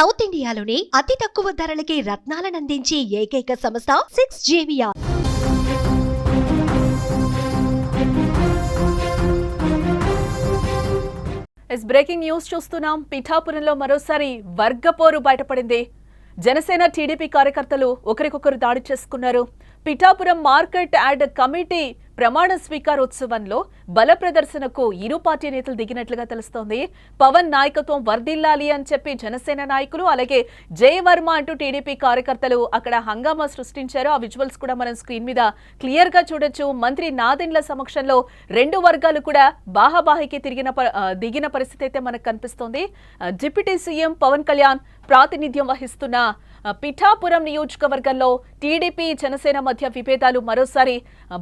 South ఇండియాలోని అతి తక్కువ ధరలకి రత్నాలనందించే ఏకైక సంస్థ 6JVR. బ్రేకింగ్ న్యూస్ చూస్తున్నాం. పిఠాపురంలో మరోసారి వర్గపోరు బయటపడింది. జనసేన టీడీపీ కార్యకర్తలు ఒకరికొకరు దాడి చేసుకున్నారు. పిఠాపురం మార్కెట్ యార్డ్ కమిటీ ప్రమాణ స్వీకారోత్సవంలో బల ప్రదర్శనకు ఇరు పార్టీ నేతలు దిగినట్లుగా తెలుస్తోంది. పవన్ నాయకత్వం వర్ధిల్లాలి అని చెప్పి జనసేన నాయకులు, అలాగే జై వర్మ అంటూ టీడీపీ కార్యకర్తలు అక్కడ హంగామా సృష్టించారు. ఆ విజువల్స్ కూడా మనం స్క్రీన్ మీద క్లియర్ గా చూడొచ్చు. మంత్రి నాదెండ్ల సమక్షంలో రెండు వర్గాలు కూడా బాహాబాహికి దిగిన పరిస్థితి అయితే మనకు కనిపిస్తోంది. డిప్యూటీ సీఎం పవన్ కళ్యాణ్ ప్రాతినిధ్యం వహిస్తున్న పిఠాపురం నియోజకవర్గంలో టీడీపీ జనసేన మధ్య విభేదాలు మరోసారి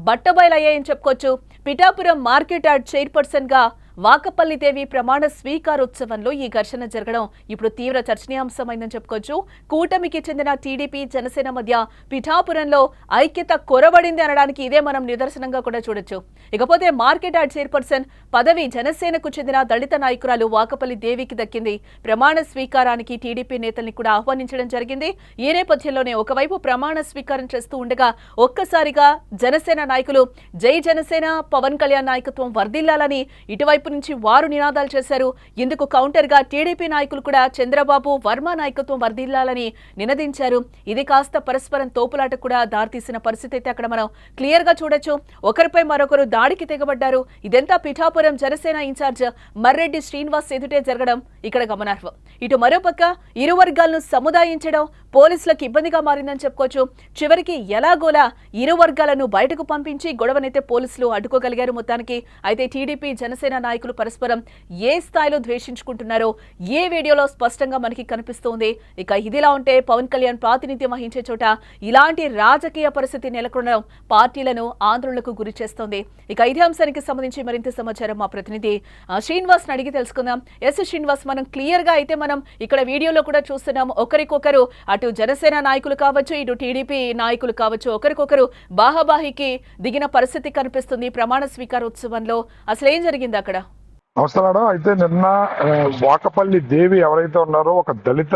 బట్టబయలయ్యాయని చెప్పుకోవచ్చు. పిఠాపురం మార్కెట్ యార్డ్ చైర్పర్సన్ గా వాకపల్లి దేవి ప్రమాణ స్వీకారోత్సవంలో ఈ ఘర్షణ జరగడం ఇప్పుడు తీవ్ర చర్చనీయాంశమైందని చెప్పుకోవచ్చు. కూటమికి చెందిన టీడీపీ జనసేన మధ్య పిఠాపురంలో ఐక్యత కొరబడింది అనడానికి ఇదే మనం నిదర్శనంగా కూడా చూడొచ్చు. ఇకపోతే మార్కెట్ యార్డ్ చైర్పర్సన్ పదవి జనసేనకు చెందిన దళిత నాయకురాలు వాకపల్లి దేవికి దక్కింది. ప్రమాణ స్వీకారానికి టీడీపీ నేతల్ని కూడా ఆహ్వానించడం జరిగింది. ఈ నేపథ్యంలోనే ఒకవైపు ప్రమాణ స్వీకారం చేస్తూ ఉండగా ఒక్కసారిగా జనసేన నాయకులు జై జనసేన, పవన్ కళ్యాణ్ నాయకత్వం వర్ధిల్లాలని ఇటువైపు నుంచి వారు నినాదాలు చేశారు. ఇందుకు కౌంటర్ గా టీడీపీ నాయకులు కూడా చంద్రబాబు, వర్మ నాయకత్వం వర్ధిల్లాలని నినదించారు. ఇది కాస్త పరస్పరం తోపులాట కూడా దారితీసిన పరిస్థితి అయితే అక్కడ మనం క్లియర్ గా చూడొచ్చు. ఒకరిపై మరొకరు దాడికి తెగబడ్డారు. ఇదంతా పిఠాపురం జనసేన ఇన్ఛార్జ్ మర్రెడ్డి శ్రీనివాస్ ఎదుటే జరగడం ఇక్కడ గమనార్హం. ఇటు మరోపక్క ఇరు వర్గాలను సముదాయించడం పోలీసులకు ఇబ్బందిగా మారిందని చెప్పుకోవచ్చు. చివరికి ఎలాగోలా ఇరు వర్గాలను బయటకు పంపించి గొడవనైతే పోలీసులు అడ్డుకోగలిగారు మొత్తానికి. అయితే టీడీపీ జనసేన నాయకులు పరస్పరం ఏ స్థాయిలో ద్వేషించుకుంటున్నారో ఏ వీడియోలో స్పష్టంగా మనకి కనిపిస్తోంది. ఇక ఇదిలా ఉంటే పవన్ కళ్యాణ్ ప్రాతినిధ్యం వహించే చోట ఇలాంటి రాజకీయ పరిస్థితి నెలకొనడం పార్టీలను ఆందోళనకు గురి చేస్తోంది. ఇక ఇదే అంశానికి సంబంధించి మరింత సమాచారం మా ప్రతినిధి శ్రీనివాస్ అడిగి తెలుసుకుందాం. ఎస్ శ్రీనివాస్, మనం క్లియర్ గా అయితే మనం ఇక్కడ వీడియోలో కూడా చూస్తున్నాం. ఒకరికొకరు అటు జనసేన నాయకులు కావచ్చు, ఇటు టీడీపీ నాయకులు కావచ్చు, ఒకరికొకరు బాహాబాహికి దిగిన పరిస్థితి కనిపిస్తుంది. ప్రమాణ స్వీకారోత్సవంలో అసలు ఏం జరిగింది అక్కడ? నమస్తే మేడం. అయితే నిన్న వాకపల్లి దేవి ఎవరైతే ఉన్నారో ఒక దళిత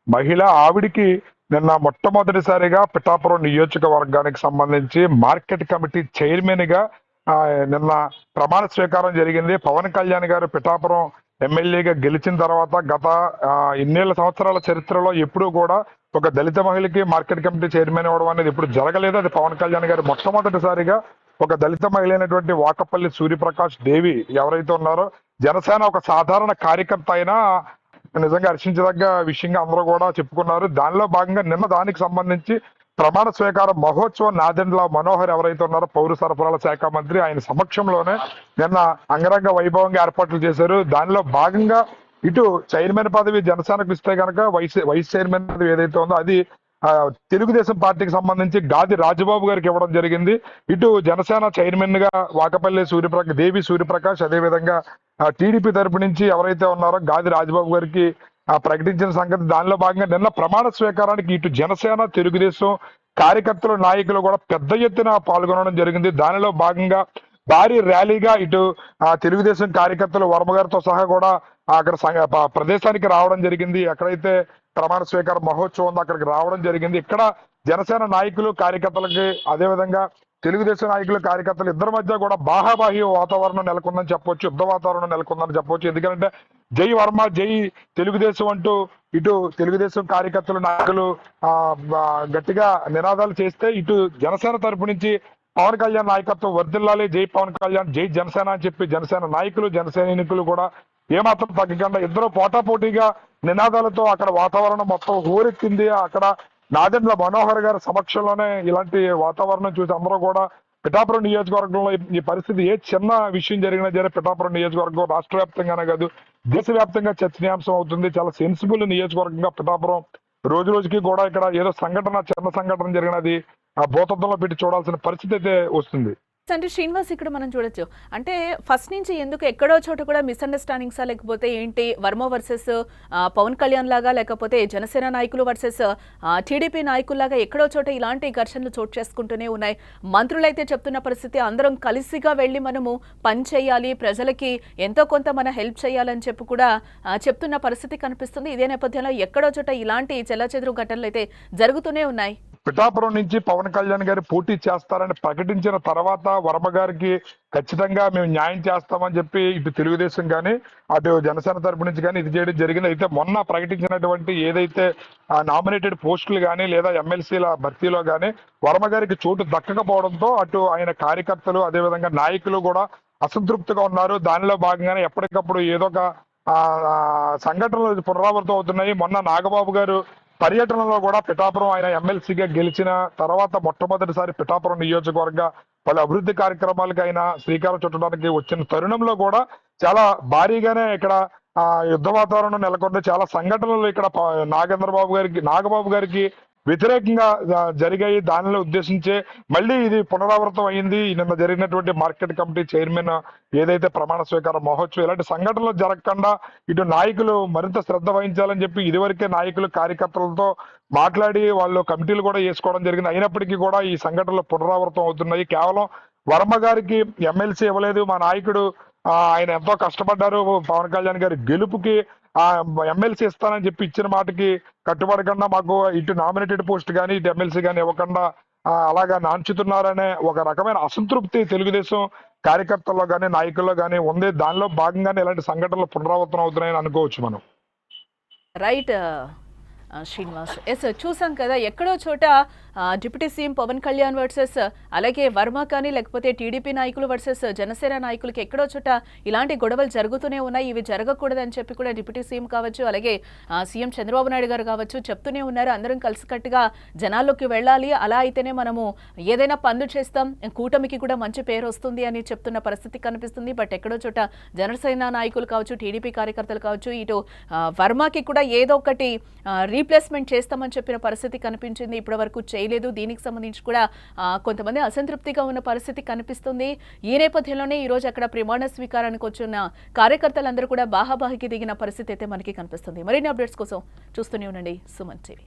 మహిళ, ఆవిడికి నిన్న మొట్టమొదటిసారిగా పిఠాపురం నియోజకవర్గానికి సంబంధించి మార్కెట్ కమిటీ చైర్మన్ గా నిన్న ప్రమాణ స్వీకారం జరిగింది. పవన్ కళ్యాణ్ గారు పిఠాపురం ఎమ్మెల్యేగా గెలిచిన తర్వాత గత ఇన్నేళ్ల సంవత్సరాల చరిత్రలో ఎప్పుడూ కూడా ఒక దళిత మహిళకి మార్కెట్ కమిటీ చైర్మన్ అవ్వడం అనేది ఎప్పుడు జరగలేదు. అది పవన్ కళ్యాణ్ గారు మొట్టమొదటిసారిగా ఒక దళిత మహిళ అయినటువంటి వాకపల్లి సూర్యప్రకాష్ దేవి ఎవరైతే ఉన్నారో జనసేన ఒక సాధారణ కార్యకర్త అయినా నిజంగా హర్షించదగ్గ విషయంగా అందరూ కూడా చెప్పుకున్నారు. దానిలో భాగంగా నిన్న దానికి సంబంధించి ప్రమాణ స్వీకార మహోత్సవం నాదెండ్ల మనోహర్ ఎవరైతే ఉన్నారో పౌర సరఫరాల శాఖ మంత్రి, ఆయన సమక్షంలోనే నిన్న అంగరంగ వైభవంగా ఏర్పాట్లు చేశారు. దానిలో భాగంగా ఇటు చైర్మన్ పదవి జనసేనకు ఇస్తే కనుక వైస్ చైర్మన్ పదవి ఏదైతే ఉందో అది తెలుగుదేశం పార్టీకి సంబంధించి గాది రాజబాబు గారికి ఇవ్వడం జరిగింది. ఇటు జనసేన చైర్మన్ గా వాకపల్లి దేవి సూర్యప్రకాష్, అదేవిధంగా టీడీపీ తరపు నుంచి ఎవరైతే ఉన్నారో గాది రాజబాబు గారికి ప్రకటించిన సంగతి. దానిలో భాగంగా నిన్న ప్రమాణ స్వీకారానికి ఇటు జనసేన, తెలుగుదేశం కార్యకర్తలు, నాయకులు కూడా పెద్ద ఎత్తున పాల్గొనడం జరిగింది. దానిలో భాగంగా భారీ ర్యాలీగా ఇటు తెలుగుదేశం కార్యకర్తలు వర్మ గారితో సహా కూడా అక్కడ ప్రదేశానికి రావడం జరిగింది. ఎక్కడైతే ప్రమాణ స్వీకార మహోత్సవం ఉందో అక్కడికి రావడం జరిగింది. ఇక్కడ జనసేన నాయకులు, కార్యకర్తలకి, అదేవిధంగా తెలుగుదేశం నాయకులు, కార్యకర్తలు ఇద్దరి మధ్య కూడా బాహాబాహి వాతావరణం నెలకొందని చెప్పొచ్చు, యుద్ధ వాతావరణం నెలకొందని చెప్పొచ్చు. ఎందుకంటే జై వర్మ, జై తెలుగుదేశం అంటూ ఇటు తెలుగుదేశం కార్యకర్తలు, నాయకులు గట్టిగా నినాదాలు చేస్తే, ఇటు జనసేన తరపు నుంచి పవన్ కళ్యాణ్ నాయకత్వం వర్ధిల్లాలి, జై పవన్ కళ్యాణ్, జై జనసేన అని చెప్పి జనసేన నాయకులు, జనసైనికులు కూడా ఏమాత్రం తగ్గకుండా ఇద్దరు పోటాపోటీగా నినాదాలతో అక్కడ వాతావరణం మొత్తం హోరెత్తింది. అక్కడ నాదెండ్ల మనోహర్ గారి సమక్షంలోనే ఇలాంటి వాతావరణం చూసి అందరూ కూడా పిఠాపురం నియోజకవర్గంలో ఈ పరిస్థితి ఏ చిన్న విషయం జరిగినా పిఠాపురం నియోజకవర్గం రాష్ట్ర వ్యాప్తంగానే కాదు దేశవ్యాప్తంగా చర్చనీయాంశం అవుతుంది. చాలా సెన్సిబుల్ నియోజకవర్గంగా పిఠాపురం రోజు రోజుకి కూడా ఇక్కడ ఏదో చిన్న సంఘటన జరిగినది భూతత్వంలో పెట్టి చూడాల్సిన పరిస్థితి అయితే వస్తుంది. అంటే శ్రీనివాస్ ఇక్కడ మనం చూడొచ్చు. అంటే ఫస్ట్ నుంచి ఎందుకు ఎక్కడో చోట కూడా మిస్‌అండర్‌స్టాండింగ్సా లేకపోతే ఏంటి వర్మ వర్సెస్ పవన్ కళ్యాణ్ లాగా లేకపోతే జనసేన నాయకులు వర్సెస్ టీడీపీ నాయకుల్లాగా ఎక్కడో చోట ఇలాంటి ఘర్షణలు చోటు చేసుకుంటూనే ఉన్నాయి. మంత్రులైతే చెప్తున్న పరిస్థితి అందరం కలిసిగా వెళ్లి మనము పని చేయాలి, ప్రజలకి ఎంతో కొంత మన హెల్ప్ చేయాలని చెప్పి కూడా చెప్తున్న పరిస్థితి కనిపిస్తుంది. ఇదే నేపథ్యంలో ఎక్కడో చోట ఇలాంటి చెల్లాచెదురు ఘటనలు అయితే జరుగుతూనే ఉన్నాయి. పిఠాపురం నుంచి పవన్ కళ్యాణ్ గారు పోటీ చేస్తారని ప్రకటించిన తర్వాత వర్మ గారికి ఖచ్చితంగా మేము న్యాయం చేస్తామని చెప్పి ఇటు తెలుగుదేశం కానీ అటు జనసేన తరపు నుంచి కానీ ఇది చేయడం జరిగింది. అయితే మొన్న ప్రకటించినటువంటి ఏదైతే నామినేటెడ్ పోస్టులు కానీ లేదా ఎమ్మెల్సీల భర్తీలో కానీ వర్మ గారికి చోటు దక్కకపోవడంతో అటు ఆయన కార్యకర్తలు అదేవిధంగా నాయకులు కూడా అసంతృప్తిగా ఉన్నారు. దానిలో భాగంగానే ఎప్పటికప్పుడు ఏదో ఒక సంఘటనలు పునరావృతం అవుతున్నాయి. మొన్న నాగబాబు గారు పర్యటనలో కూడా పిఠాపురం ఆయన ఎమ్మెల్సీగా గెలిచిన తర్వాత మొట్టమొదటిసారి పిఠాపురం నియోజకవర్గ పలు అభివృద్ధి కార్యక్రమాలకు ఆయన శ్రీకారం చుట్టడానికి వచ్చిన తరుణంలో కూడా చాలా భారీగానే ఇక్కడ యుద్ధ వాతావరణం నెలకొంది. చాలా సంఘటనలు ఇక్కడ నాగబాబు గారికి వ్యతిరేకంగా జరిగాయి. దానిలో ఉద్దేశించే మళ్ళీ ఇది పునరావృతం అయింది. నిన్న జరిగినటువంటి మార్కెట్ కమిటీ చైర్మన్ ఏదైతే ప్రమాణ స్వీకార మహోత్సవం ఇలాంటి సంఘటనలు జరగకుండా ఇటు నాయకులు మరింత శ్రద్ధ వహించాలని చెప్పి ఇదివరకే నాయకులు కార్యకర్తలతో మాట్లాడి వాళ్ళు కమిటీలు కూడా వేసుకోవడం జరిగింది. అయినప్పటికీ కూడా ఈ సంఘటనలు పునరావృతం అవుతున్నాయి. కేవలం వర్మ గారికి ఎమ్మెల్సీ ఇవ్వలేదు, మా నాయకుడు ఆయన ఎంతో కష్టపడ్డారు, పవన్ కళ్యాణ్ గారి గెలుపుకి ఎమ్మెల్సీ ఇస్తానని చెప్పి ఇచ్చిన మాటకి కట్టుబడకుండా మాకు ఇటు నామినేటెడ్ పోస్ట్ కానీ ఇటు ఎమ్మెల్సీ కానీ ఇవ్వకుండా అలాగా నాంచుతున్నారనే ఒక రకమైన అసంతృప్తి తెలుగుదేశం కార్యకర్తల్లో కానీ నాయకుల్లో కానీ ఉంది. దానిలో భాగంగానే ఇలాంటి సంఘటనలు పునరావృతం అవుతున్నాయని అనుకోవచ్చు మనం. రైట్ శ్రీనివాస్, ఎస్ చూసాం కదా ఎక్కడో చోట deputy CM Pawan Kalyan versus అలాగే వర్మ కానీ లేకపోతే టీడీపీ నాయకులు వర్సెస్ జనసేన నాయకులకి ఎక్కడో చోట ఇలాంటి గొడవలు జరుగుతూనే ఉన్నాయి. ఇవి జరగకూడదని చెప్పి కూడా డిప్యూటీ సీఎం కావచ్చు అలాగే సీఎం చంద్రబాబు నాయుడు గారు కావచ్చు చెప్తూనే ఉన్నారు. అందరం కలిసికట్టుగా జనాల్లోకి వెళ్ళాలి, అలా అయితేనే మనము ఏదైనా పనులు చేస్తాం, కూటమికి కూడా మంచి పేరు వస్తుంది అని చెప్తున్న పరిస్థితి కనిపిస్తుంది. బట్ ఎక్కడో చోట జనసేన నాయకులు కావచ్చు, టీడీపీ కార్యకర్తలు కావచ్చు, ఇటు వర్మకి కూడా ఏదో ఒకటి రీప్లేస్మెంట్ చేస్తామని చెప్పిన పరిస్థితి కనిపించింది. ఇప్పటి వరకు చేయలేదు. దీనికి సంబంధించి కూడా కొంతమంది అసంతృప్తిగా ఉన్న పరిస్థితి కనిపిస్తుంది. ఈ నేపథ్యంలోనే ఈ రోజు అక్కడ ప్రమాణ స్వీకారానికి వచ్చిన కార్యకర్తలందరూ కూడా బాహాబాహికి దిగిన పరిస్థితి అయితే మనకి కనిపిస్తుంది. మరిన్ని అప్డేట్స్ కోసం చూస్తూనే ఉండండి సుమన్ టీవీ.